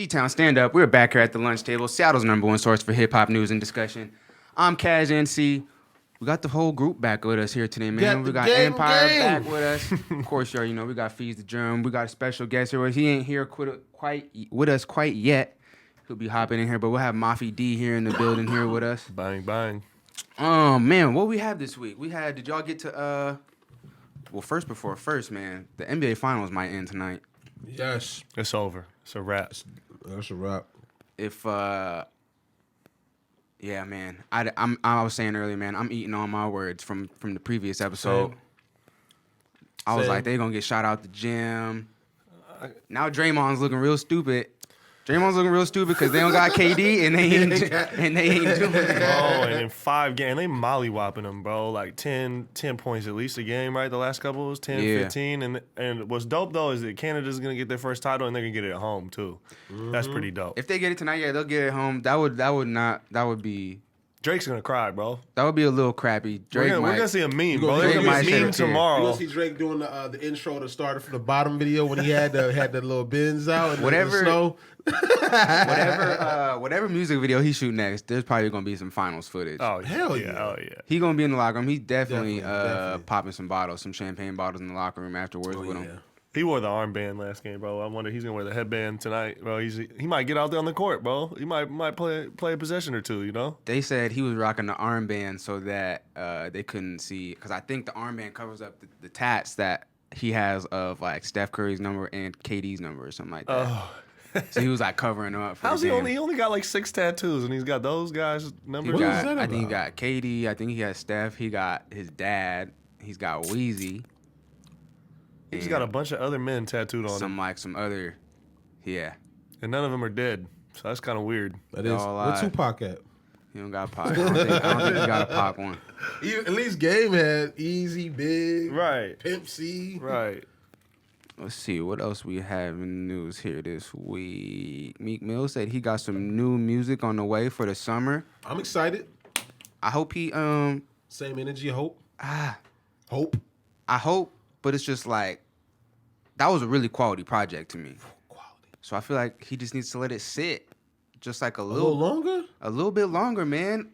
C-Town Stand Up. We're back here at the lunch table, Seattle's #1 source for hip-hop news and discussion. I'm Caj Encee. We got the whole group back with us here today, man. We got M-Pyre back with us. Of course, you already know we got Feez the Germ. We got a special guest here. He ain't here quite with us quite yet. He'll be hopping in here, but we'll have Mafi D here in the building here with us. Bang, bang. Man, what we have this week? Did y'all get to, first, man, the NBA Finals might end tonight. Yes. It's over. It's a wrap. That's a wrap. Yeah, man. I was saying earlier, man, I'm eating all my words from the previous episode. Same. I was like, they gonna get shot out the gym. Now Draymond's looking real stupid. Because they don't got KD and they ain't doing it. Bro, and in 5 games, they mollywopping them, bro. Like 10 points at least a game, right? The last couple was 10, 15. And what's dope, though, is that Canada's going to get their first title and they're going to get it at home, too. Mm-hmm. That's pretty dope. If they get it tonight, yeah, they'll get it home. That would be... Drake's going to cry, bro. That would be a little crappy. We're going to see a meme, bro. There's going to be a meme tomorrow. You're going to see Drake doing the intro that started from the bottom video when he had the little bins out and the snow. Whatever music video he shoot next, there's probably gonna be some finals footage. Oh hell yeah! Oh yeah! He gonna be in the locker room. He's definitely popping some champagne bottles in the locker room afterwards with him. He wore the armband last game, bro. I wonder he's gonna wear the headband tonight, bro. He might get out there on the court, bro. He might play a possession or two, you know. They said he was rocking the armband so that they couldn't see, because I think the armband covers up the tats that he has of like Steph Curry's number and KD's number or something like that. Oh. So he was like covering them up. How's he only got like 6 tattoos and he's got those guys' numbers? I think he got KD. I think he has Steph. He got his dad. He's got Weezy. He's got a bunch of other men tattooed on him. Some other, yeah. And none of them are dead, so that's kind of weird. That is. Where Tupac at? He don't got Pac. I don't think he got a Pac one. At least Game had Easy, Big, right? Pimp C, right. Let's see what else we have in the news here this week. Meek Mill said he got some new music on the way for the summer. I'm excited. I hope he same energy. Hope. Hope. I hope, but it's just like that was a really quality project to me. Quality. So I feel like he just needs to let it sit, just like a little longer. A little bit longer, man.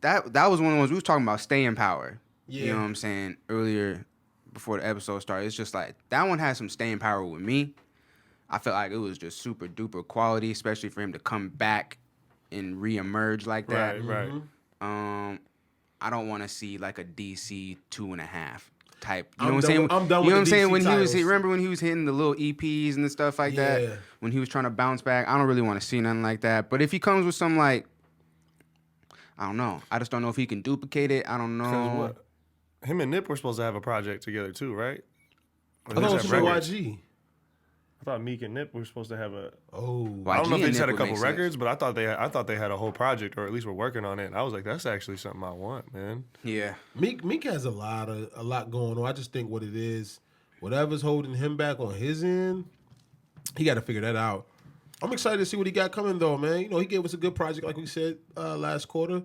That was one of the ones we was talking about. Staying power. Yeah. You know what I'm saying earlier. Before the episode started, it's just like that one has some staying power with me. I felt like it was just super duper quality, especially for him to come back and reemerge like that. Right. I don't want to see like a DC 2.5 type. You know what I'm saying? I'm done you know what I'm with saying? DC When titles. remember when he was hitting the little EPs and the stuff like that? When he was trying to bounce back, I don't really want to see nothing like that. But if he comes with some like, I don't know. I just don't know if he can duplicate it. I don't know. Him and Nip were supposed to have a project together too, right? I thought it was YG. I thought Meek and Nip were supposed to have a. Oh, I don't know if they just had a couple records, but I thought they had a whole project, or at least were working on it. And I was like, that's actually something I want, man. Yeah, Meek has a lot going on. I just think what it is, whatever's holding him back on his end, he got to figure that out. I'm excited to see what he got coming though, man. You know, he gave us a good project, like we said last quarter.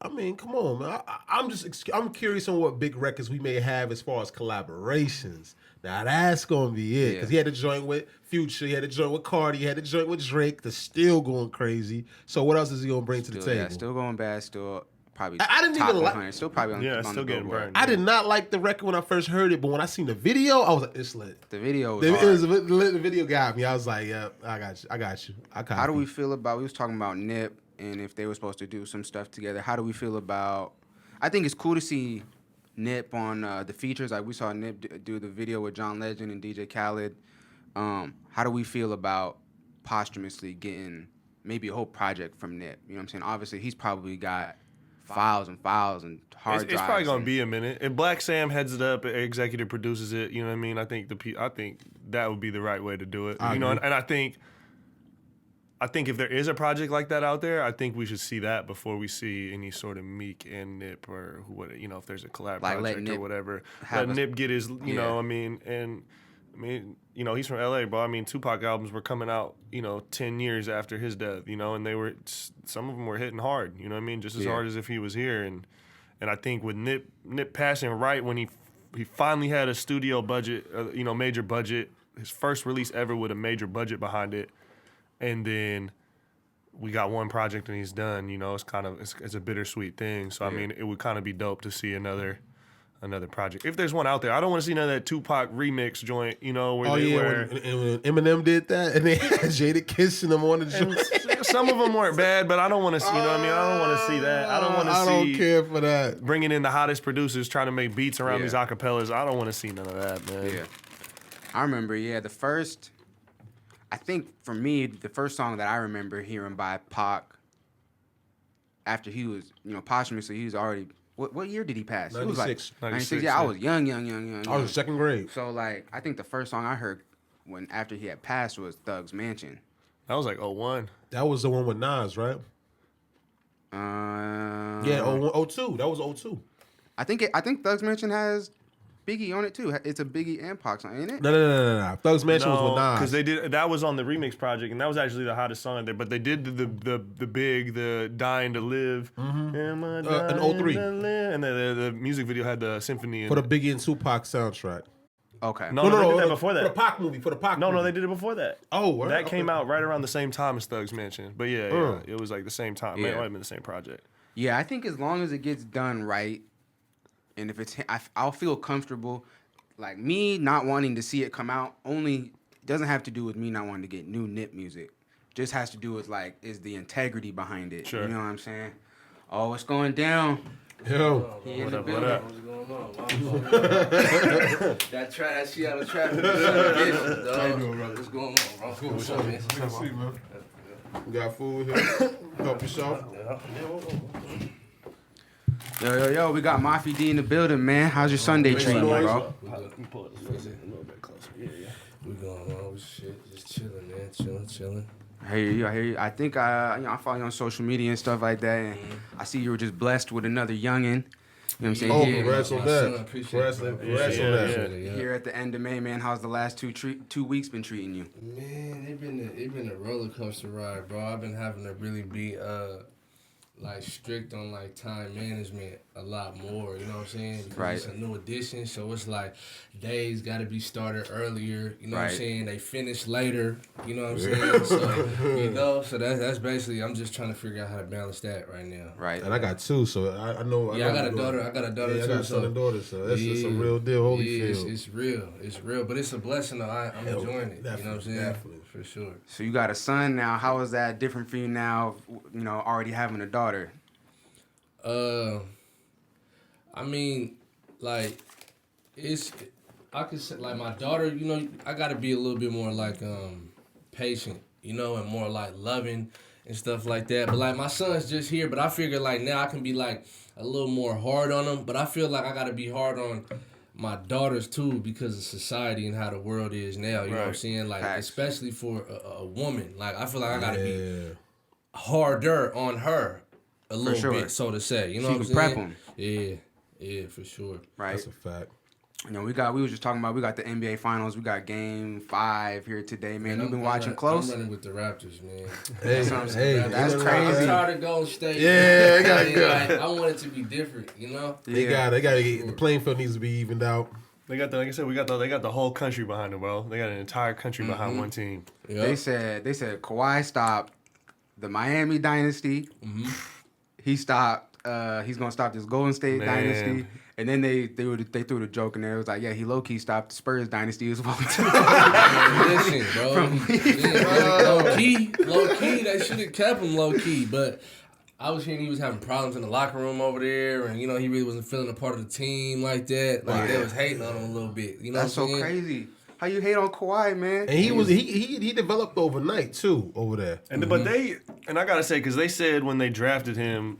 I mean, come on, man. I'm curious on what big records we may have as far as collaborations. Now that's gonna be it, because he had a joint with Future, he had a joint with Cardi, he had a joint with Drake. That's still going crazy. So what else is he gonna bring to the table? Yeah, still going bad. Still probably. I didn't top even 100. Still probably on still the getting Billboard. burned. I did not like the record when I first heard it, but when I seen the video, I was like, it's lit. The video was the video got me. I was like, yeah, I got you. How do we feel about? We was talking about Nip. And if they were supposed to do some stuff together, how do we feel about? I think it's cool to see Nip on the features. Like we saw Nip do the video with John Legend and DJ Khaled. How do we feel about posthumously getting maybe a whole project from Nip? You know what I'm saying? Obviously, he's probably got files and hard drives. It's probably gonna be a minute. If Black Sam heads it up, executive produces it. You know what I mean? I think that would be the right way to do it. And I think if there is a project like that out there, I think we should see that before we see any sort of Meek and Nip or if there's a collab project or whatever. Let Nip get his, you know, he's from LA, bro. I mean, Tupac albums were coming out, 10 years after his death, and some of them were hitting hard, you know what I mean? Just as hard as if he was here. And I think with Nip passing right when he finally had a studio budget, major budget, his first release ever with a major budget behind it. and then we got one project and he's done. You know, it's a bittersweet thing. So I mean, it would kind of be dope to see another project. If there's one out there, I don't want to see none of that Tupac remix joint, you know, where when Eminem did that and they had Jada kissing him on the joint. Some of them weren't bad, but I don't want to see, you know what I mean? I don't want to see that. I don't want to see. I don't care for that. Bringing in the hottest producers trying to make beats around these acapellas. I don't want to see none of that, man. Yeah. I remember, I think for me, the first song that I remember hearing by Pac after he was, you know, posthumously, he was already, what year did he pass? 96. He was like 96. Yeah, I was young. I was in second grade. So, like, I think the first song I heard after he had passed was Thug's Mansion. That was like 01. That was the one with Nas, right? Yeah, 02. That was 02. I think Thug's Mansion has Biggie on it too. It's a Biggie and Pac song, ain't it? No. Thug's Mansion was with Nas. Because that was on the remix project, and that was actually the hottest song there. But they did the Dying to Live. Am I dying in 03. to live? And the music video had the symphony. For the Biggie and Tupac soundtrack. Okay. No, they did that before that. For the Pac movie. No, they did it before that. Oh, that came out right around the same time as Thug's Mansion. But yeah, it was like the same time. Yeah. It might have been the same project. Yeah, I think as long as it gets done right, and if it's, I'll feel comfortable. Like me not wanting to see it come out only doesn't have to do with me not wanting to get new Nip music. Just has to do with like is the integrity behind it. Sure. You know what I'm saying? Oh, what's going down? Yo. What up? What's going on? That Seattle traffic. What's going on, bro? What's up, man? Good to see you, man. You got food here? Help yourself. Yo, we got Mafi D in the building, man. How's your Sunday treating you, bro? Pull it a little bit closer. Yeah. We going on with shit, just chilling, man. Chilling. I hear you. I think I follow you on social media and stuff like that, and I see you were just blessed with another youngin'. You know what I'm saying? Oh, Here, congrats on that. Congrats on that. here at the end of May, man. How's the last 2 weeks been treating you? Man, it been a roller coaster ride, bro. I've been having to really be like strict on like time management a lot more, you know what I'm saying? Because right. It's a new edition, so it's like days got to be started earlier, you know what I'm saying? They finish later, you know what I'm saying? So, you know, so that's basically, I'm just trying to figure out how to balance that right now. Right. And I got two, so I know. Yeah, I got a daughter too. I got a son and daughter, so that's just a real deal, Holyfield. It's real, but it's a blessing though. I'm enjoying it, you know what I'm saying? Definitely. For sure. So you got a son now. How is that different for you now, you know, already having a daughter? I mean, like, I could say, like, my daughter, you know, I got to be a little bit more, like, patient, you know, and more, like, loving and stuff like that. But, like, my son's just here, but I figure, like, now I can be, like, a little more hard on him. But I feel like I got to be hard on my daughters, too, because of society and how the world is now, you know what I'm saying? Like, especially for a woman. Like, I feel like I got to be harder on her a little bit, so to say. You know what I'm saying? Prep them. Yeah, for sure. Right. That's a fact. You know, we was just talking about, we got the NBA Finals. We got Game 5 here today, man. You've been watching close? I'm running with the Raptors, man. That's crazy. I'm tired of Golden State. Yeah, they got good. I want it to be different, you know? They got to get, the playing field needs to be evened out. They got like I said, they got the whole country behind them, bro. They got an entire country behind one team. Yep. They said Kawhi stopped the Miami dynasty. He stopped. He's gonna stop this Golden State dynasty, and then they threw the joke in there. It was like, yeah, he low key stopped the Spurs dynasty as well too. Listen, bro. Low key, they should have kept him low key. But I was hearing he was having problems in the locker room over there, and you know he really wasn't feeling a part of the team like that. Like they was hating on him a little bit. You know, that's so crazy. How you hate on Kawhi, man? And he developed overnight too over there. And but I gotta say, because they said when they drafted him,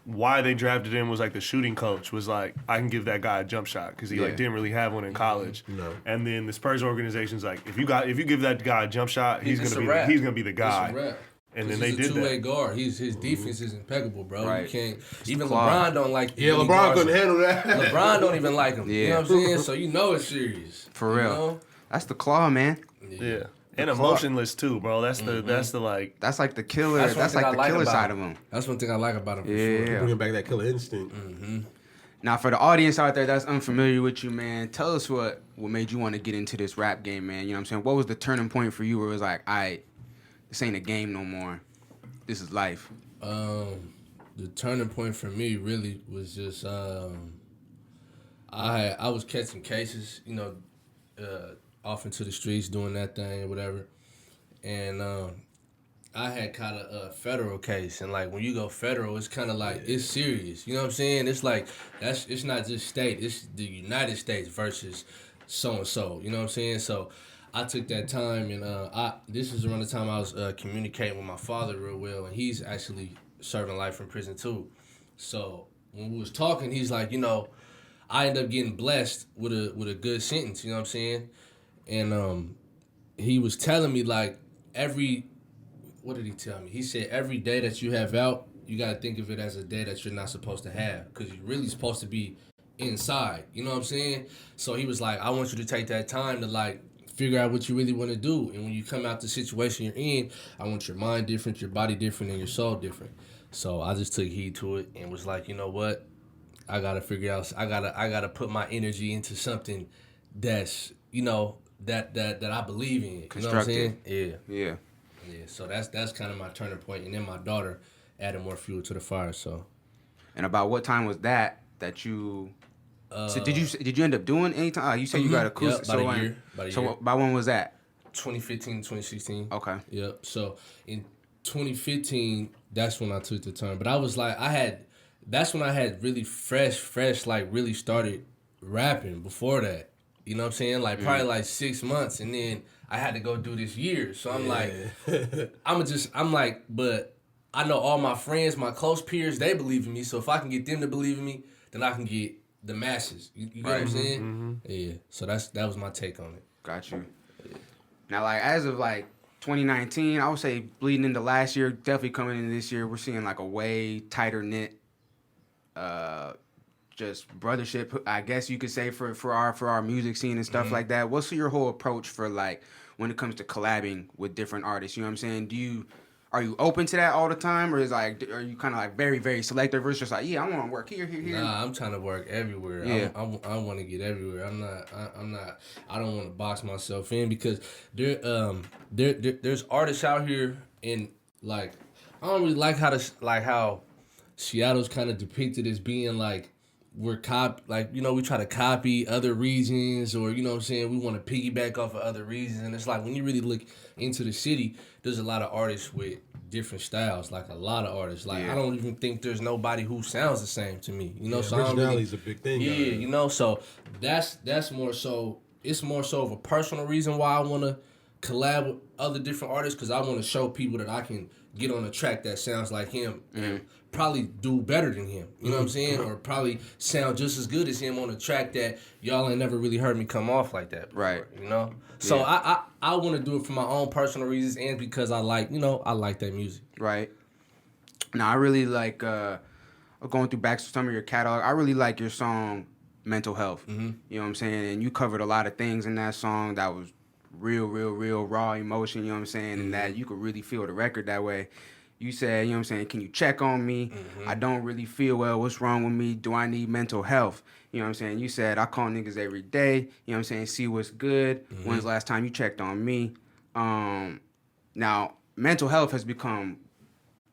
why they drafted him was like the shooting coach was like, I can give that guy a jump shot because he like didn't really have one in college. No. And then the Spurs organization's like, if you give that guy a jump shot, he's gonna be the guy. It's a wrap. And then they did He's a two-way that. guard. His defense is impeccable, bro. Right. You can't. Even LeBron don't like. Yeah, LeBron couldn't handle that. LeBron don't even like him. You know what I'm saying? So you know it's serious. For real. Know? That's the claw, man. Yeah. And emotionless too, bro. That's the like. That's like the killer. That's like the killer side of him. That's one thing I like about him. For Yeah. sure. Bringing back that killer instinct. Now, for the audience out there that's unfamiliar with you, man, tell us what made you want to get into this rap game, man. You know what I'm saying? What was the turning point for you where it was like, all right, this ain't a game no more. This is life. The turning point for me really was just I was catching cases, off into the streets doing that thing or whatever, and I had kind of a federal case, and like when you go federal, it's kind of like it's serious. You know what I'm saying? It's like it's not just state; it's the United States versus so and so. You know what I'm saying? So I took that time, and this is around the time I was communicating with my father real well, and he's actually serving life in prison too. So when we was talking, he's like, I ended up getting blessed with a good sentence. You know what I'm saying? And he was telling me like what did he tell me? He said every day that you have out, you got to think of it as a day that you're not supposed to have because you're really supposed to be inside. You know what I'm saying? So he was like, I want you to take that time to like figure out what you really want to do. And when you come out the situation you're in, I want your mind different, your body different, and your soul different. So I just took heed to it and was like, you know what? I got to figure out, I gotta put my energy into something that's, that I believe in. You know what I'm saying? Yeah. Yeah, so that's kind of my turning point, and then my daughter added more fuel to the fire. So, and about what time was that you? So did you end up doing any time? You said you got a cruise. Yep, about a year. So by when was that? 2015, 2016. Okay. Yep. So in 2015, that's when I took the turn. But I was like, that's when I had really fresh, like really started rapping. Before that, you know what I'm saying? Like probably like 6 months, and then I had to go do this year. So I'm like, I'm like, but I know all my friends, my close peers, they believe in me. So if I can get them to believe in me, then I can get the masses. You get what I'm saying? Mm-hmm. Yeah. So that was my take on it. Got you. Yeah. Now, like as of like 2019, I would say bleeding into last year, definitely coming into this year, we're seeing like a way tighter knit, just brothership, I guess you could say for our music scene and stuff like that. What's your whole approach for like when it comes to collabing with different artists? You know what I'm saying? Are you open to that all the time, or are you kind of like very, very selective, versus just like, yeah, I want to work here? Nah, I'm trying to work everywhere. Yeah. I want to get everywhere. I don't want to box myself in because there's artists out here, and like I don't really like how Seattle's kind of depicted as being like we try to copy other regions, or you know what I'm saying, we want to piggyback off of other regions, and it's like when you really look into the city, there's a lot of artists with different styles, like a lot of artists. Like I don't even think there's nobody who sounds the same to me. You know, so originality's a big thing. Yeah, so that's more so. It's more so of a personal reason why I want to collab with other different artists, because I want to show people that I can get on a track that sounds like him and probably do better than him. You know what I'm saying? Or probably sound just as good as him on a track that y'all ain't never really heard me come off like that before, right? You know? So I want to do it for my own personal reasons and because I like that music. Right. Now, I really like going through back to some of your catalog. I really like your song Mental Health. You know what I'm saying? And you covered a lot of things in that song that was real raw emotion, you know what I'm saying? And that you could really feel the record that way. You said, you know what I'm saying, can you check on me? I don't really feel well. What's wrong with me? Do I need mental health? You know what I'm saying? You said, I call niggas every day. You know what I'm saying? See what's good. When's the last time you checked on me? Now, mental health has become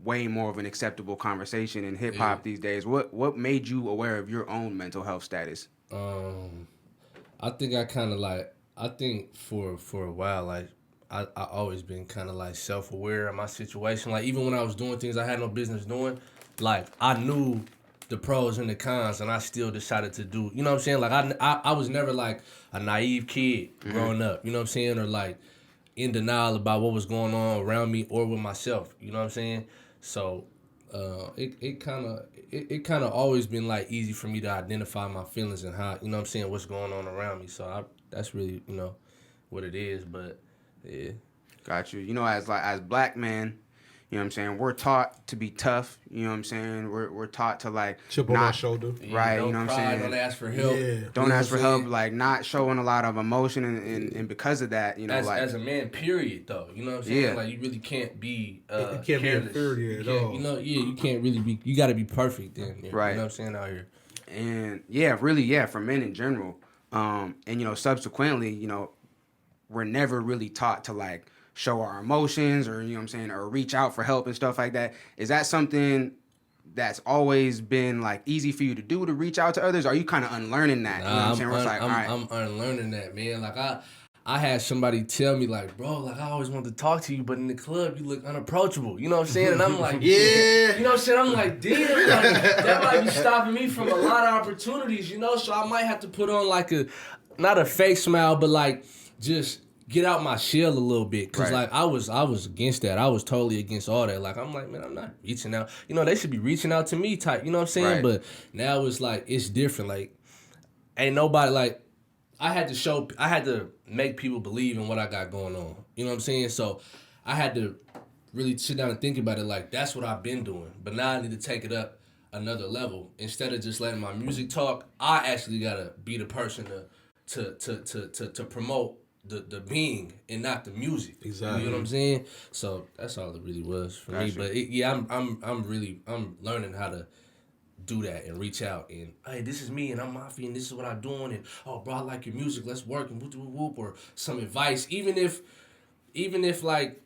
way more of an acceptable conversation in hip-hop these days. What made you aware of your own mental health status? I think for a while, like, I always been kind of like self-aware of my situation. Like even when I was doing things I had no business doing, like I knew the pros and the cons, and I still decided to do. You know what I'm saying? Like I was never like a naive kid growing up. You know what I'm saying? Or like in denial about what was going on around me or with myself. You know what I'm saying? So it kind of always been like easy for me to identify my feelings and how, you know what I'm saying, what's going on around me. So that's really, what it is. But yeah. Got you. You know, as black men, you know what I'm saying, we're taught to be tough. You know what I'm saying? We're taught to like chip on my shoulder. Right, you know what I'm saying? Don't ask for help. Yeah. Don't ask for help, like not showing a lot of emotion and because of that, as a man, period though. You know what I'm saying? Yeah. Like you really can't be it can't careless. be inferior at all. You can't really be, you gotta be perfect then. Right. You know what I'm saying out here. And for men in general. And subsequently, we're never really taught to like show our emotions or, you know what I'm saying, or reach out for help and stuff like that. Is that something that's always been like easy for you to do, to reach out to others? Or are you kind of unlearning that? You know what I'm saying? Where it's like, all right. I'm unlearning that, man. Like I had somebody tell me like, bro, like I always wanted to talk to you, but in the club you look unapproachable. You know what I'm saying? And I'm like, Yeah. You know what I'm saying? I'm like, damn, like, that might be stopping me from a lot of opportunities, you know? So I might have to put on like not a fake smile, but like just get out my shell a little bit. Cause like I was against that. I was totally against all that. Like I'm like, man, I'm not reaching out. You know, they should be reaching out to me type, you know what I'm saying? Right. But now it's like, it's different. Like ain't nobody like, I had to make people believe in what I got going on. You know what I'm saying? So I had to really sit down and think about it like, that's what I've been doing. But now I need to take it up another level. Instead of just letting my music talk, I actually gotta be the person to promote the being and not the music. Exactly. You know what I'm saying? So that's all it really was for me. But I'm learning how to do that and reach out and, hey, this is me and I'm Mafi and this is what I'm doing and, oh, bro, I like your music, let's work and whoop whoop whoop, or some advice, even if like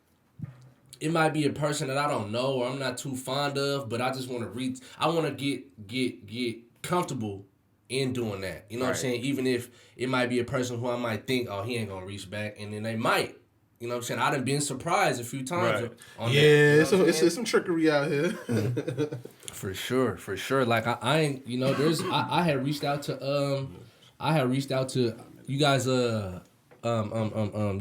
it might be a person that I don't know or I'm not too fond of, but I just want to I want to get comfortable in doing that. You know what I'm saying? Even if it might be a person who I might think, oh, he ain't gonna reach back, and then they might. You know what I'm saying? I done been surprised a few times on that. Yeah, it's some trickery out here. For sure. Like I ain't, you know, I had reached out to you guys you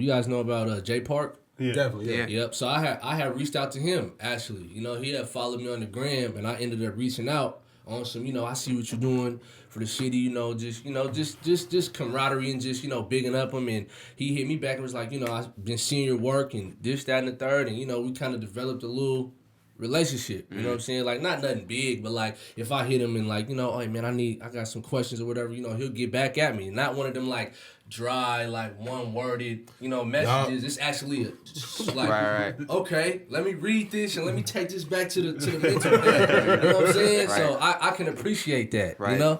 guys know about J Park? Yeah. Definitely, yeah. Yep. So I had reached out to him actually. You know, he had followed me on the gram and I ended up reaching out on some, you know, I see what you're doing for the city, just camaraderie and just, bigging up him. And he hit me back and was like, I've been seeing your work and this, that, and the third. And, we kind of developed a little relationship. You know what I'm saying? Like, not nothing big, but like, if I hit him and like, hey man, I got some questions or whatever, he'll get back at me. Not one of them like dry, like one-worded, messages. It's actually like, right. Okay, let me read this and let me take this back to the mental pad. You know what I'm saying? Right. So I can appreciate that, right.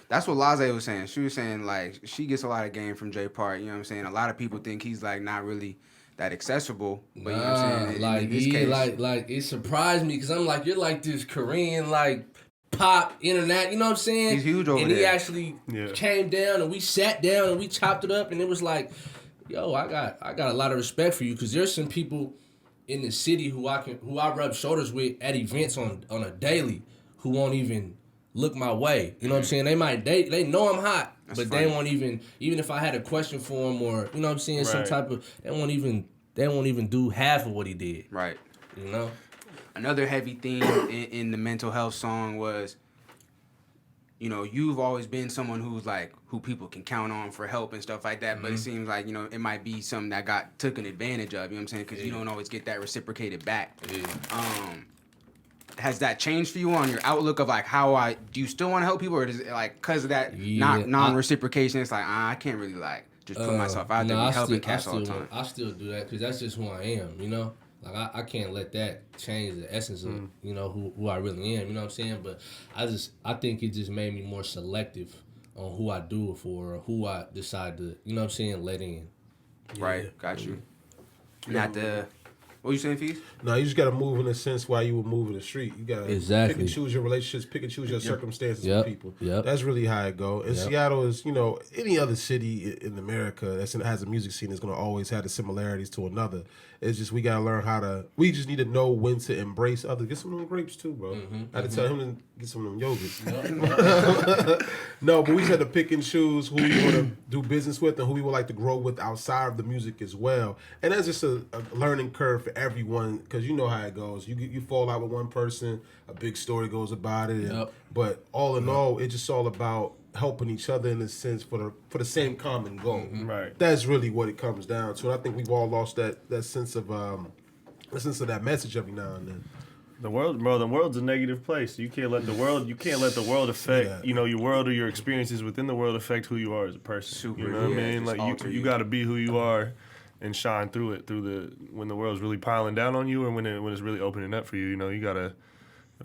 That's what Laze was saying. She was saying, like, she gets a lot of game from J Park. You know what I'm saying? A lot of people think he's, like, not really that accessible. But, you know what I'm saying? Like, in this case, like, it surprised me because I'm like, you're like this Korean, like, pop internet, you know what I'm saying? He's huge over there. And he actually came down and we sat down and we chopped it up and it was like, yo, I got a lot of respect for you because there's some people in the city who I rub shoulders with at events on a daily who won't even look my way. You know what I'm saying? They know I'm hot, that's but funny. They won't even if I had a question for him or you know what I'm saying, some type of they won't even do half of what he did. Right. You know? Another heavy theme in the mental health song was, you've always been someone who people can count on for help and stuff like that. Mm-hmm. But it seems like, it might be something that got taken advantage of, you know what I'm saying? Because you don't always get that reciprocated back. Yeah. Has that changed for you on your outlook of like do you still want to help people, or is it like because of that non-reciprocation? It's like I can't really like just put myself out there and helping cats all the time. I still do that because that's just who I am, Like I can't let that change the essence of who I really am. You know what I'm saying? But I think it just made me more selective on who I do it for or who I decide to let in. Right, got you. Not the. What you saying, Feez? No, you just got to move in a sense while you were moving the street. You got to pick and choose your relationships, pick and choose your circumstances with people. Yep. That's really how it go. And Seattle is, any other city in America that has a music scene is going to always have the similarities to another. It's just we got to learn we just need to know when to embrace others. Get some of them grapes too, bro. Mm-hmm, I had to tell him to get some of them yogurts. No, but we just had to pick and choose who we want to do business with and who we would like to grow with outside of the music as well. And that's just a learning curve for everyone, because you know how it goes. You fall out with one person, a big story goes about it. But all in all, it's just all about helping each other in a sense for the same common goal. Mm-hmm. Right. That's really what it comes down to. And I think we've all lost that sense of that message every now and then. The world's a negative place. You can't let the world affect your world or your experiences within the world affect who you are as a person. You know what I mean? Like you got to be who you are and shine through it when the world's really piling down on you or when it's really opening up for you. You gotta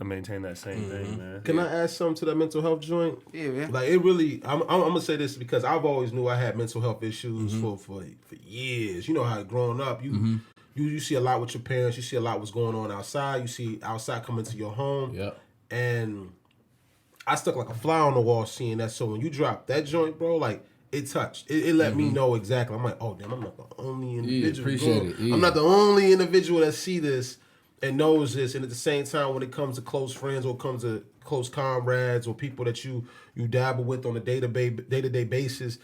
maintain that same thing, man. Can I add something to that mental health joint? Yeah, man. Like it really, I'm gonna say this because I've always knew I had mental health issues for years. You know how growing up, you see a lot with your parents. You see a lot what's going on outside. You see outside coming to your home. Yep. And I stuck like a fly on the wall seeing that. So when you drop that joint, bro, like it touched. It let me know exactly. I'm like, oh damn, I'm not the only individual. Appreciate it. Yeah. I'm not the only individual that see this and knows this. And at the same time, when it comes to close friends or comes to close comrades or people that you dabble with on a day-to-day basis,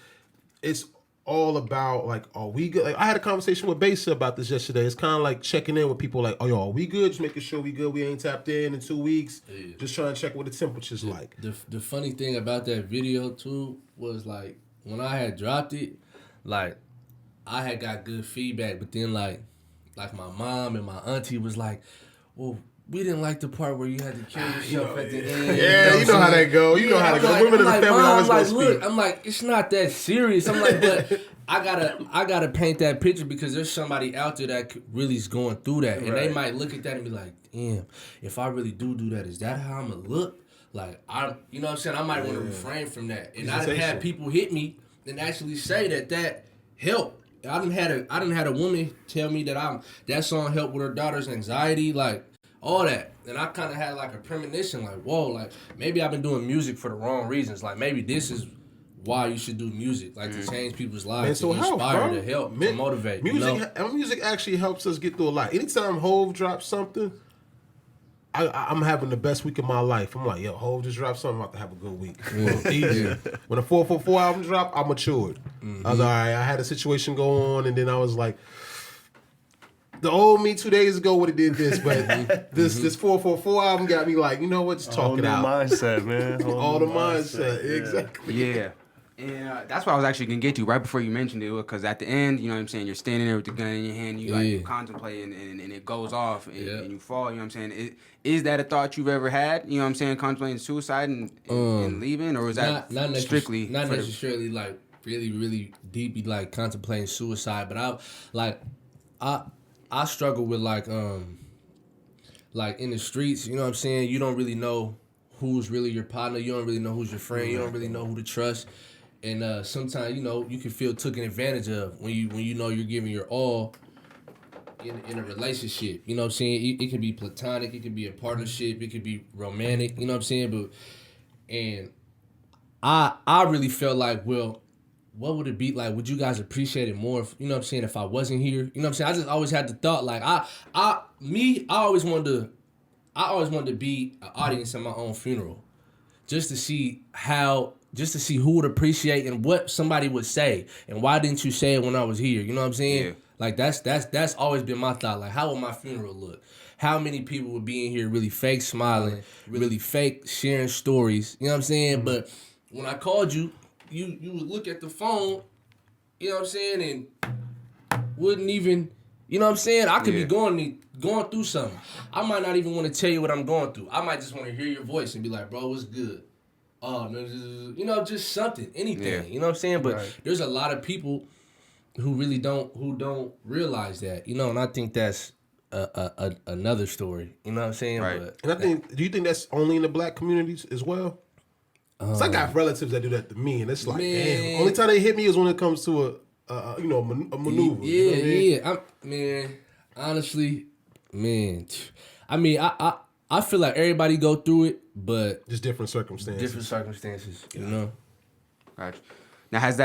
it's all about like, are we good? Like I had a conversation with Basa about this yesterday. It's kind of like checking in with people like, oh yo, are we good? Just making sure we good. We ain't tapped in 2 weeks. Yeah. Just trying to check what the temperature's like. The funny thing about that video too was like when I had dropped it, like I had got good feedback, but then like my mom and my auntie was like, well, we didn't like the part where you had to kill yourself at the end. Yeah, you know how that go. You know how to go. Women in the family always gonna speak. I'm like, it's not that serious. I'm like, but I gotta paint that picture because there's somebody out there that really is going through that, and they might look at that and be like, damn, if I really do that, is that how I'm gonna look? Like you know what I'm saying? I might want to refrain from that. And I done had people hit me and actually say that helped. I done had a woman tell me that song helped with her daughter's anxiety, like all that. And I kind of had like a premonition, like, whoa, like maybe I've been doing music for the wrong reasons. Like maybe this is why you should do music, like to change people's lives, to inspire, to help, to motivate. Music actually helps us get through a lot. Anytime Hove drops something, I'm having the best week of my life. I'm like, yo, Hove just dropped something. I'm about to have a good week. Easy. When the 444 album dropped, I matured. I was all right. I had a situation go on, and then I was like, the old me 2 days ago would have did this, but this 444 album got me like, you know what? Just talk it out. Mindset, man. All the mindset. Exactly. Yeah. And that's what I was actually going to get to right before you mentioned it, because at the end, you know what I'm saying, you're standing there with the gun in your hand, you contemplate, and it goes off, and you fall, you know what I'm saying? Is that a thought you've ever had, you know what I'm saying, contemplating suicide and leaving, or is that not strictly? Not necessarily, like, really, really deeply, like, contemplating suicide, but I struggle with, like in the streets, you know what I'm saying, you don't really know who's really your partner, you don't really know who's your friend, you don't really know who to trust. And sometimes, you know, you can feel taken advantage of when you know you're giving your all in a relationship. You know what I'm saying? It could be platonic, it could be a partnership, it could be romantic, you know what I'm saying? And I really felt like, well, what would it be like? Would you guys appreciate it more if, you know what I'm saying, if I wasn't here? You know what I'm saying? I just always had the thought, like, I always wanted to be an audience at my own funeral. Just to see who would appreciate and what somebody would say, and why didn't you say it when I was here? You know what I'm saying? Yeah. Like that's always been my thought. Like, how would my funeral look? How many people would be in here really fake smiling, really fake sharing stories? You know what I'm saying? Mm-hmm. But when I called you, you would look at the phone, you know what I'm saying, and wouldn't even, you know what I'm saying? I could be going through something. I might not even want to tell you what I'm going through. I might just want to hear your voice and be like, bro, what's good? Oh, no, you know, just something, anything. Yeah. You know what I'm saying? But there's a lot of people who really don't realize that, you know, and I think that's another story. You know what I'm saying? Right. But do you think that's only in the black communities as well? Cause I got relatives that do that to me, and it's like, damn. Only time they hit me is when it comes to a maneuver. Yeah, you know what I mean? Honestly, I mean, I feel like everybody go through it, but just different circumstances. You know. Gotcha. Now, has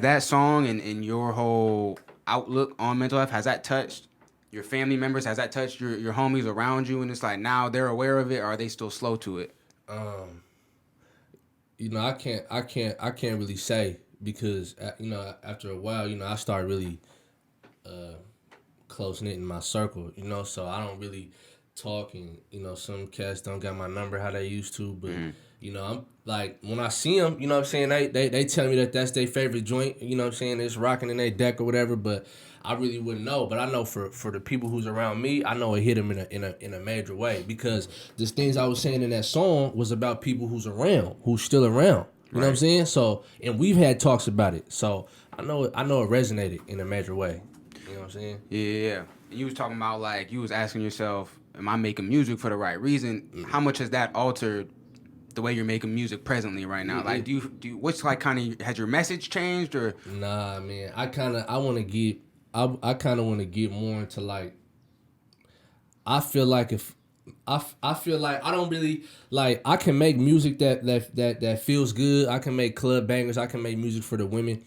that song and your whole outlook on mental health, has that touched your family members? Has that touched your homies around you? And it's like now they're aware of it, or are they still slow to it? You know, I can't really say, because you know, after a while, you know, I started really close knit in my circle, you know, so I don't really talk, and you know, some cats don't got my number how they used to, but you know, I'm like, when I see them, you know what I'm saying, they tell me that that's their favorite joint, you know what I'm saying, it's rocking in their deck or whatever, but I really wouldn't know. But I know for the people who's around me, I know it hit them in a major way, because the things I was saying in that song was about people who's still around. You know what I'm saying? So, and we've had talks about it. So I know it resonated in a major way. You know what I'm saying? Yeah. You was talking about, like, you was asking yourself, am I making music for the right reason? Mm-hmm. How much has that altered the way you're making music presently right now? Mm-hmm. Like, do you what's like kind of, has your message changed, or? Nah, man. I want to get I kind of want to get more into like. I feel like if I feel like I don't really like I can make music that feels good. I can make club bangers. I can make music for the women,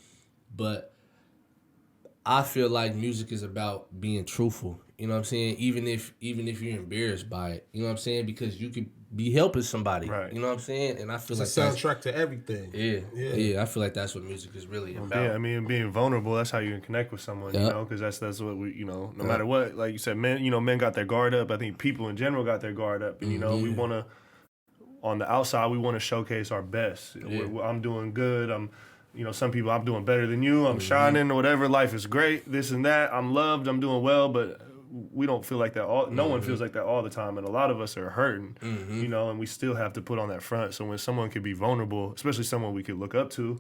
but I feel like music is about being truthful. You know what I'm saying? Even if you're embarrassed by it, you know what I'm saying? Because you could be helping somebody. Right. You know what I'm saying? And I feel it's like a soundtrack to everything. Yeah. I feel like that's what music is really about. Yeah, I mean, being vulnerable, that's how you can connect with someone, you know, because that's what we, you know, no matter what, like you said, men got their guard up. I think people in general got their guard up. And, you know, we want to, on the outside, we want to showcase our best. Yeah. I'm doing good. Some people, I'm doing better than you. I'm shining or whatever. Life is great, this and that. I'm loved. I'm doing well, but we don't feel like that no one feels like that all the time, and a lot of us are hurting, you know, and we still have to put on that front. So when someone could be vulnerable, especially someone we could look up to,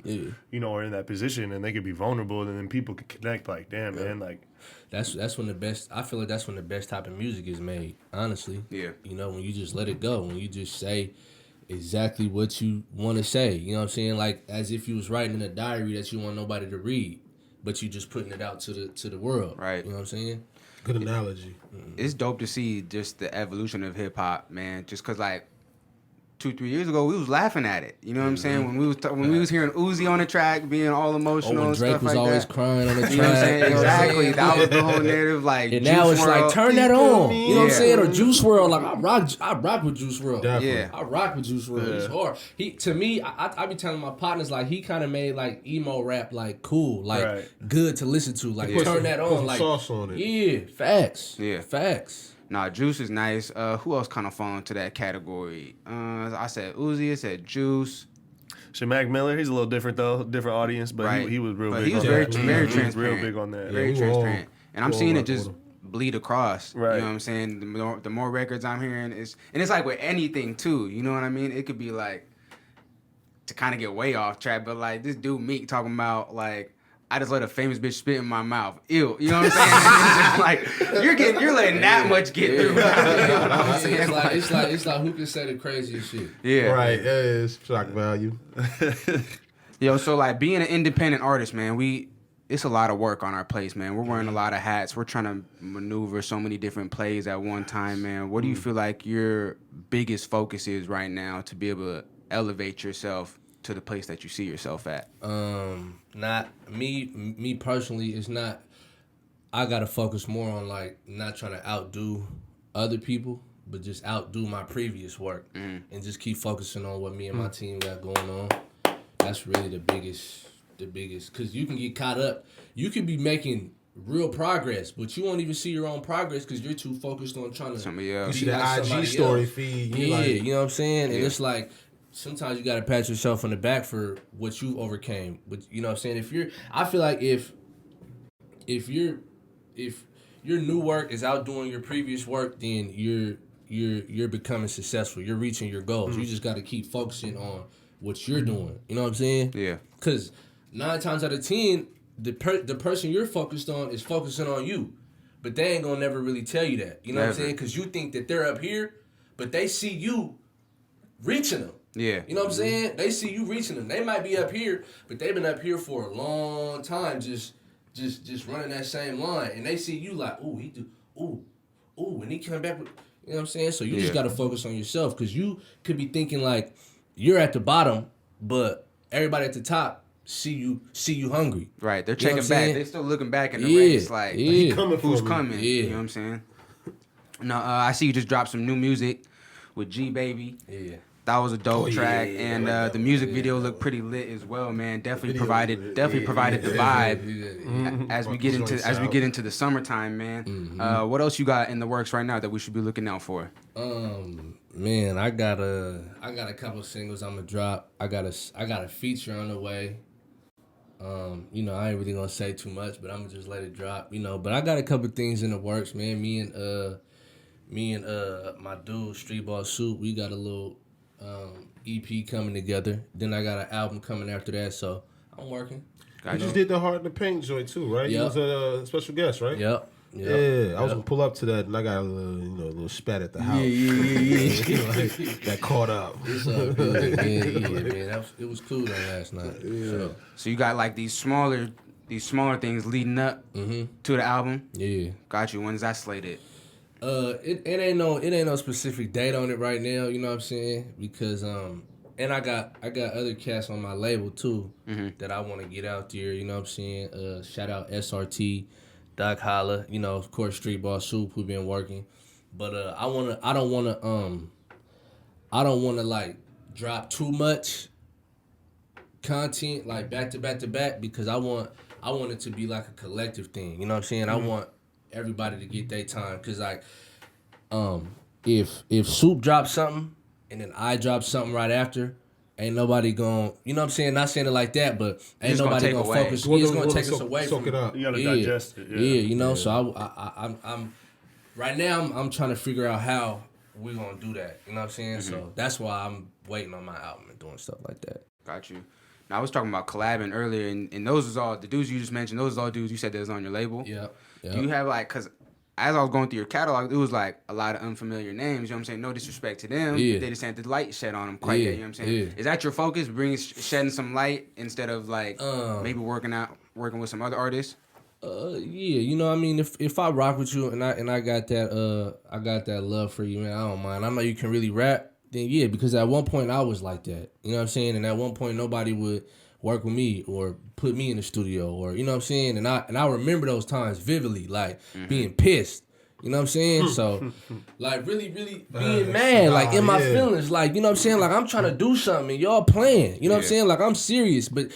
you know, or in that position, and they could be vulnerable, and then people could connect like, damn, man, like that's when the best, I feel like that's when the best type of music is made, honestly. Yeah. You know, when you just let it go, when you just say exactly what you want to say, you know what I'm saying? Like as if you was writing in a diary that you want nobody to read, but you just putting it out to the world. Right. You know what I'm saying? Good analogy. It's dope to see just the evolution of hip hop, man. Just cause like 2-3 years ago we was laughing at it. You know what I'm saying? When we was hearing Uzi on the track, being all emotional and Drake stuff was like always that. crying on the track. You know what I'm saying? Exactly. That was the whole narrative. Like, and now it's WRLD, like turn that on. You know what I'm saying? Or Juice WRLD. Like I rock with Juice WRLD. Definitely. Yeah. I rock with Juice WRLD. He's hard. To me, I be telling my partners like he kind of made like emo rap like cool, like good to listen to. Like turn that on. Like sauce on it. Yeah, facts. Yeah, facts. Nah, Juice is nice. Who else kind of fall into that category? I said Uzi. I said Juice. Mac Miller, he's a little different though, different audience, but he was real big. He was on very, that. very He transparent. was real big on that. Very transparent. And I'm seeing it just bleed across. Right. You know what I'm saying? The more records I'm hearing it's like with anything too. You know what I mean? It could be like to kind of get way off track, but like this dude Meek talking about like. I just let a famous bitch spit in my mouth. Ew. You know what I'm saying? It's just like you're letting that much get through. You know what I'm saying? It's like who can say the craziest shit. Yeah. Right. It is shock value. Yo, so like being an independent artist, man, it's a lot of work on our plates, man. We're wearing a lot of hats. We're trying to maneuver so many different plays at one time, man. What do you feel like your biggest focus is right now to be able to elevate yourself to the place that you see yourself at? Not me personally. It's not. I gotta focus more on like not trying to outdo other people, but just outdo my previous work, and just keep focusing on what me and my team got going on. That's really the biggest. Because you can get caught up. You could be making real progress, but you won't even see your own progress because you're too focused on trying to. Somebody else. You see the IG story feed. Yeah, you know what I'm saying, and it's like. Sometimes you gotta pat yourself on the back for what you overcame. But you know what I'm saying? I feel like if your new work is outdoing your previous work, then you're becoming successful. You're reaching your goals. You just gotta keep focusing on what you're doing. You know what I'm saying? Yeah. Because 9 times out of 10, the person you're focused on is focusing on you, but they ain't gonna never really tell you that. You know what I'm saying? Because you think that they're up here, but they see you reaching them. Yeah. You know what I'm saying? They see you reaching them. They might be up here, but they've been up here for a long time just running that same line. And they see you like, ooh, he do, ooh, and he come back with, you know what I'm saying? So you just got to focus on yourself because you could be thinking like you're at the bottom, but everybody at the top see you hungry. Right. They're checking back. They're still looking back in the race like, who's coming? Yeah. You know what I'm saying? No, I see you just dropped some new music with G Baby. Yeah. That was a dope track, and the music video looked pretty lit as well, man. Definitely provided the vibe as we get into the summertime, man. What else you got in the works right now that we should be looking out for? Man, I got a couple singles I'm gonna drop. I got a feature on the way. You know, I ain't really gonna say too much, but I'm gonna just let it drop. You know, but I got a couple things in the works, man. Me and my dude Street Ball Soup, we got a little EP coming together. Then I got an album coming after that, so I'm working. You just did the Heart in the Paint joint too, right? Yep. You was a special guest, right? Yep. Yeah, I was gonna pull up to that, and I got a little spat at the house. Yeah. That caught up. It's all good, man. Yeah, man. It was cool that last night. So you got like these smaller these smaller things leading up to the album. Yeah. Got you. When's that slated? It ain't no specific date on it right now. You know what I'm saying? Because and I got other cats on my label too that I want to get out there. You know what I'm saying? Shout out SRT, Doc Holla. You know, of course, Street Ball Soup who been working. But I don't wanna like drop too much content like back to back because I want it to be like a collective thing. You know what I'm saying? I want everybody to get their time because like if Soup drops something and then I drop something right after, ain't nobody going, you know what I'm saying? Not saying it like that, but ain't nobody gonna focus. It's gonna take us away from it up. You gotta digest it. Yeah, you know. So I'm right now. I'm trying to figure out how we're gonna do that. You know what I'm saying? So that's why I'm waiting on my album and doing stuff like that. Got you. Now I was talking about collabing earlier, and those was all the dudes you just mentioned. Those was all dudes you said that was on your label. Yeah. Do you have like, cause as I was going through your catalog, it was like a lot of unfamiliar names. You know what I'm saying? No disrespect to them. Yeah. They just had the light shed on them quite yet. You know what I'm saying? Yeah. Is that your focus? Shedding some light instead of like maybe working with some other artists? Yeah, you know what I mean, if I rock with you and I got that love for you, man, I don't mind. I know you can really rap, then yeah, because at one point I was like that. You know what I'm saying? And at one point nobody would work with me or put me in the studio or you know what I'm saying? And I remember those times vividly, like being pissed. You know what I'm saying? So like really being mad, like in my feelings, like you know what I'm saying? Like I'm trying to do something and y'all playing. You know what I'm saying? Like I'm serious, but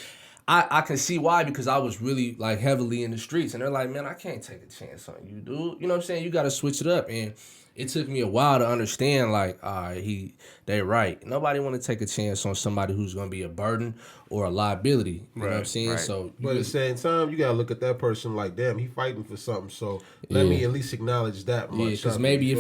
I can see why because I was really like heavily in the streets and they're like, man, I can't take a chance on you, dude. You know what I'm saying? You got to switch it up. And it took me a while to understand like, all right, they right. Nobody want to take a chance on somebody who's going to be a burden or a liability. You know what I'm saying? Right. So, But at the same time, you got to look at that person like, damn, he fighting for something. So let me at least acknowledge that much. yeah, because maybe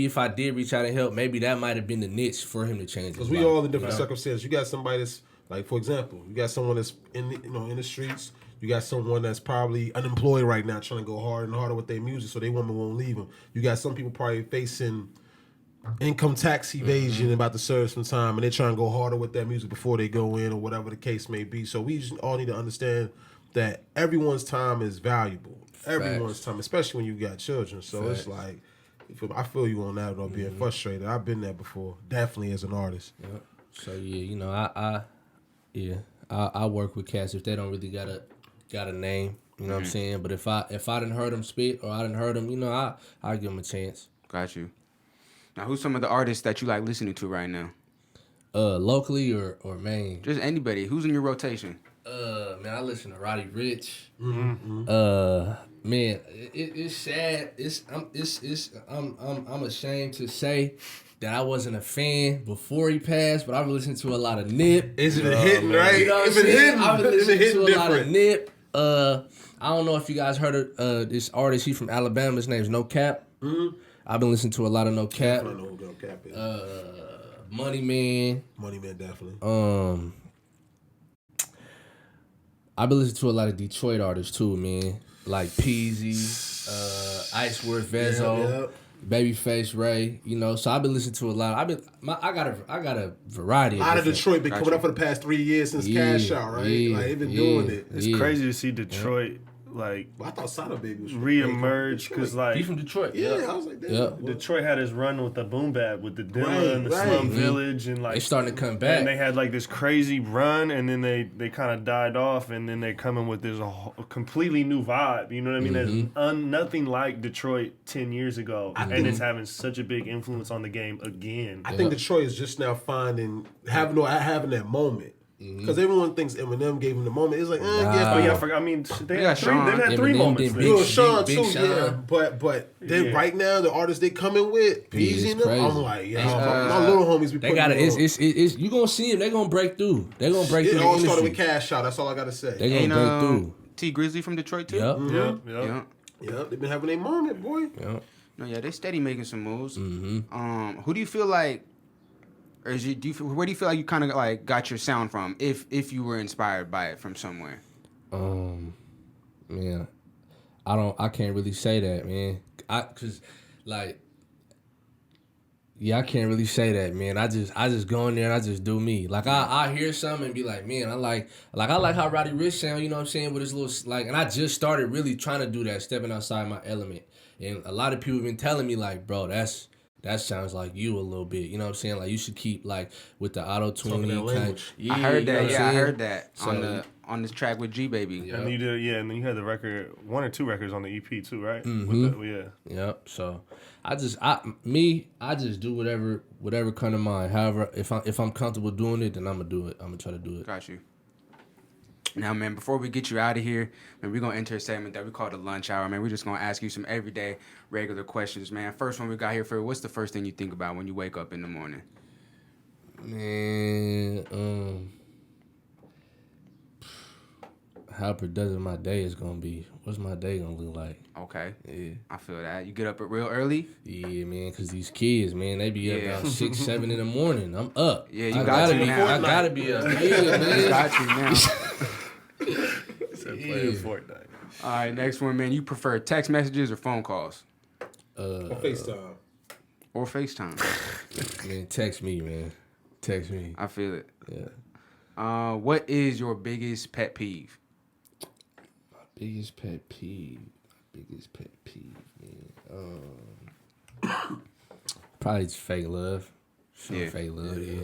if I did reach out and help, maybe that might have been the niche for him to change. Because we all in different circumstances. You got somebody that's like, for example, you got someone that's in the streets. You got someone that's probably unemployed right now, trying to go harder and harder with their music, so their woman won't leave them. You got some people probably facing income tax evasion about to serve some time, and they're trying to go harder with their music before they go in, or whatever the case may be. So we just all need to understand that everyone's time is valuable. Everyone's time, especially when you got children. So it's like, I feel you on that, though, being frustrated. I've been there before, definitely as an artist. Yeah. So yeah, you know, I work with cats if they don't really got a name, you know what I'm saying? But if I didn't heard them spit or I didn't heard them, you know, I give them a chance. Got you. Now, who's some of the artists that you like listening to right now? Locally or main? Just anybody. Who's in your rotation? Man, I listen to Roddy Ricch. Man, it's sad. I'm ashamed to say that I wasn't a fan before he passed, but I've listened to a lot of Nip. Is it hitting, right? You know what I'm If it saying? hitting, I've been is it listening to hitting a lot of different? Nip. I don't know if you guys heard of this artist. He's from Alabama. His name's No Cap. I've been listening to a lot of No Cap. I don't know who No Cap is. Money Man. Money Man, definitely. I've been listening to a lot of Detroit artists too, man. Like Peasy, Iceworth Vezo, Babyface Ray. You know, so I've been listening to a lot. I got a variety. Out of Detroit, been coming up for the past 3 years since Cash Out, right? Like they've been doing it. It's crazy to see Detroit like But I thought Sada Baby was reemerge because like He from Detroit. Yeah, I was like, damn. Detroit had his run with the boom bap with the Dilla and the Slum Village and like They starting to come back. And they had like this crazy run and then they kind of died off and then they coming with this a completely new vibe. You know what I mean? That's nothing like Detroit 10 years ago, and it's having such a big influence on the game again. I think Detroit is just now having that moment. Because everyone thinks Eminem gave him the moment. It's like, I forgot. I mean, they had Sean. they've had three Eminem moments. did man. Big Sean Big too, Sean. yeah. But then right now the artists they coming with, Peasy and them, crazy. I'm like, yeah, my little homies be They putting got it. it's you gonna see them. They gonna break through. They gonna break It through. all the started with industry. Cash Out. That's all I gotta say. They gonna Ain't break through. T Grizzly from Detroit too? Yep. Yeah. Yeah, they've been having a moment, boy. Yep. No, yeah, they steady making some moves. Who do you feel like, or where do you feel like you kind of like got your sound from, if you were inspired by it from somewhere? Man, I can't really say that, man. Cause like Yeah, I can't really say that, man. I just go in there and I just do me. Like I hear something and be like, man, I like how Roddy Ricch sound, you know what I'm saying, with his little like, and I just started really trying to do that, stepping outside my element. And a lot of people have been telling me like, bro, that sounds like you a little bit. You know what I'm saying? Like you should keep like with the auto Talking that tune. language. Yeah, I heard you know that. what Yeah, I'm I saying? heard that So, on this track with G Baby. Yeah. And you did, and then you had the record, 1 or 2 records on the EP too, right? Mhm. Yeah. Yep. So I just do whatever come to mind. However, if I'm comfortable doing it, then I'm gonna do it. I'm gonna try to do it. Got you. Now, man, before we get you out of here, man, we're going to enter a segment that we call the lunch hour, man. We're just going to ask you some everyday, regular questions, man. First one we got here for you, what's the first thing you think about when you wake up in the morning? Man, how productive my day is gonna be. What's my day gonna look like? Okay. Yeah. I feel that. You get up real early? Yeah, man, because these kids, man, they be up Yeah. around 6, 7 in the morning. I'm up. Yeah, you I got gotta to be. now. I gotta be up. Yeah, You man. got you now. Said playing Fortnite. All right, next one, man. You prefer text messages or phone calls? Or FaceTime. Or FaceTime? Man, text me, man. Text me. I feel it. Yeah. What is your biggest pet peeve? Biggest pet peeve, man. Probably just fake love. Yeah. Fake love, yeah.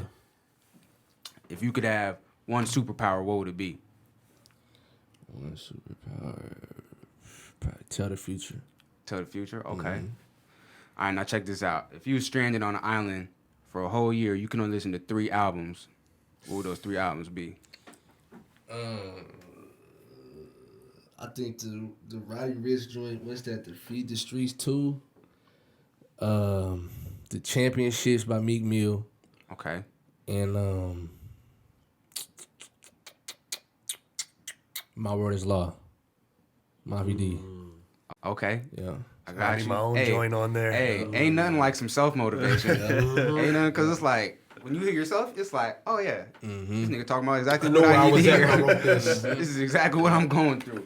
If you could have one superpower, what would it be? One superpower, probably tell the future. Tell the future? Okay. Mhm. All right, now check this out. If you were stranded on an island for a whole year, you can only listen to 3 albums. What would those 3 albums be? I think the Roddy Ricch joint, what's that? The Feed the Streets 2. The Championships by Meek Mill. Okay. And My Word is Law. Mafi D. Okay. Yeah. I I got need you. my own joint on there. Hey, ain't nothing like some self-motivation. Ain't nothing, because it's like, when you hear yourself, it's like, oh, yeah. This nigga talking about exactly I know what where I I need was to at hear. when I wrote this. This is exactly what I'm going through.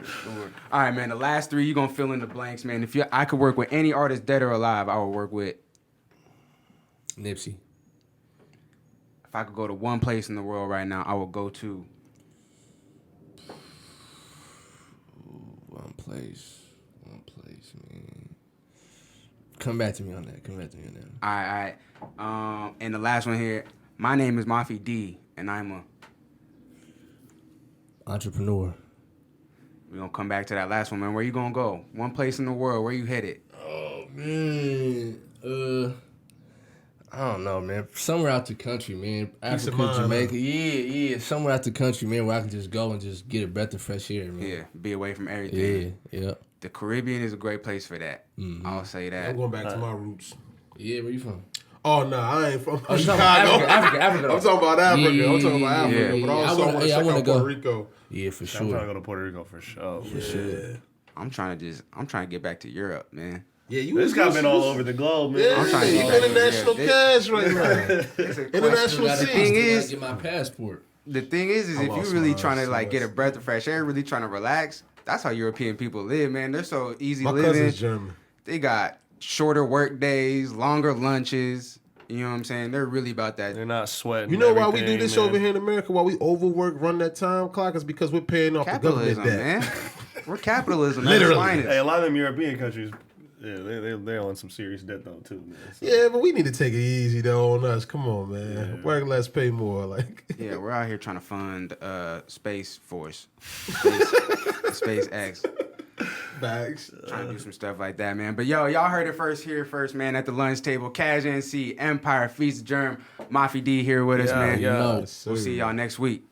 All right, man. The last 3, you going to fill in the blanks, man. If I could work with any artist, dead or alive, I would work with. Nipsey. If I could go to one place in the world right now, I would go to. One place, man. Come back to me on that. All right. And the last one here. My name is Mafi D, and I'm a. Entrepreneur. We're going to come back to that last one, man. Where you going to go? One place in the world. Where you headed? Oh, man. I don't know, man. Somewhere out the country, man. Peace of Africa, mind, Jamaica. Yeah. Somewhere out the country, man, where I can just go and just get a breath of fresh air, man. Yeah, be away from everything. Yeah. The Caribbean is a great place for that. I'll say that. I'm going back to my roots. Yeah, where you from? Oh, no, I ain't from Oh, you talking Chicago. about Africa. I'm talking about Africa. Yeah, I'm talking about Africa. yeah. But also, I want to check wanna out go. Puerto Rico. Yeah, for I'm trying to sure. go to Puerto Rico for sure. Yeah. I'm trying to get back to Europe, man. Yeah, you This guy been all over the globe, man. Yeah, I'm trying to you get back international there. cash right now. International I seas. thing is- get my passport. The thing is I if you lost really mine, trying to so like get a much. breath of fresh air, really trying to relax, that's how European people live, man. They're so easy My living. cousin's German. They got shorter work days, longer lunches. You know what I'm saying? They're really about that. They're not sweating. You know why we do everything, this man. over here in America? Why we overwork, run that time clock? Is because we're paying off the Capitalism, government debt. man. We're capitalism. Literally. That's finest. Hey, a lot of them European countries, yeah, they're on some serious debt though too, man. So, Yeah, but we need to take it easy though on us. Come on, man. Yeah. Work less, pay more. Like, Yeah, we're out here trying to fund Space Force, SpaceX, bags. trying to do some stuff like that, man. But y'all heard it first, man. At the lunch table, Caj Encee, M-Pyre, Feez, Germ, Mafi D here with us, man. yeah. We'll see y'all next week.